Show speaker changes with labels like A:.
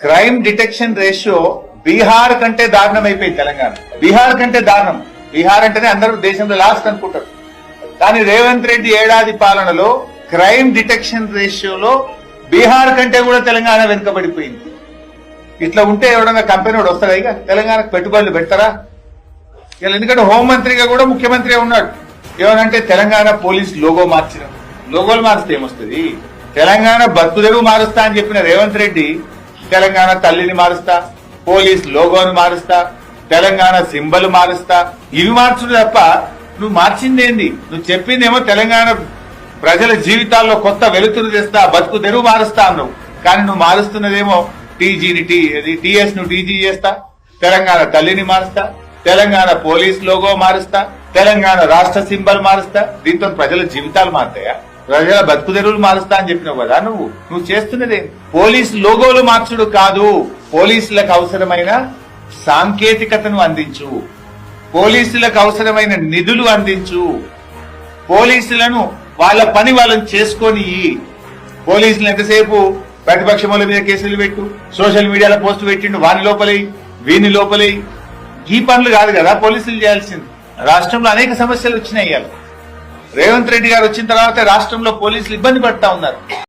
A: Crime detection ratio Bihar కంటే దారుణం అయిపోయింది తెలంగాణ. బీహార్ కంటే దారుణం. బీహార్ అంటేనే అందరూ దేశంలో లాస్ట్ అనుకుంటారు. కానీ రేవంత్ రెడ్డి ఏడాది పాలనలో క్రైమ్ డిటెక్షన్ రేషియోలో బీహార్ కంటే కూడా తెలంగాణ వెనుకబడిపోయింది. ఇట్లా ఉంటే ఎవడన్నా కంపెనీ వాడు వస్తాడా? ఇక తెలంగాణకు పెట్టుబడులు పెడతారా? ఇలా ఎందుకంటే హోంమంత్రిగా కూడా ముఖ్యమంత్రి ఉన్నాడు. ఏమనంటే తెలంగాణ పోలీస్ లోగో మార్చిన. లోగోలు మారిస్తే ఏమొస్తుంది? తెలంగాణ బతుకుదెరువు మారుస్తా అని చెప్పిన రేవంత్ రెడ్డి తెలంగాణ తల్లిని మారుస్తా, పోలీస్ లోగోను మారుస్తా, తెలంగాణ సింబల్ మారుస్తా, ఇవి మార్చుడు తప్ప నువ్వు మార్చిందేంది? నువ్వు చెప్పిందేమో తెలంగాణ ప్రజల జీవితాల్లో కొత్త వెలుతురు తెస్తా, బతుకు తెరువు మారుస్తా అన్నావు. కానీ నువ్వు మారుస్తున్నదేమో టీజీని టీఎస్ ను టీజీ చేస్తా, తెలంగాణ తల్లిని మారుస్తా, తెలంగాణ పోలీస్ లోగో మారుస్తా, తెలంగాణ రాష్ట్ర సింబల్ మారుస్తా. దీంతో ప్రజల జీవితాలు మారుతాయా? ప్రజల బతుకు తెరువులు మారుస్తా అని చెప్పినావు కదా. నువ్వు చేస్తున్నదే పోలీస్ లోగోలు మార్చుడు కాదు. పోలీసులకు అవసరమైన సాంకేతికతను అందించు, పోలీసులకు అవసరమైన నిధులు అందించు, పోలీసులను వాళ్ళ పని వాళ్ళని చేసుకొని పోలీసులు ఎంతసేపు ప్రతిపక్షముల మీద కేసులు పెట్టు, సోషల్ మీడియాలో పోస్ట్ పెట్టిండు, వాని లోపలై వీని లోపలై. ఈ పనులు కాదు కదా పోలీసులు చేయాల్సింది. రాష్ట్రంలో అనేక సమస్యలు వచ్చినాయి. రేవంత్ రెడ్డి గారు వచ్చిన తర్వాత రాష్ట్రంలో పోలీసులు ఇబ్బంది పడతా ఉన్నారు.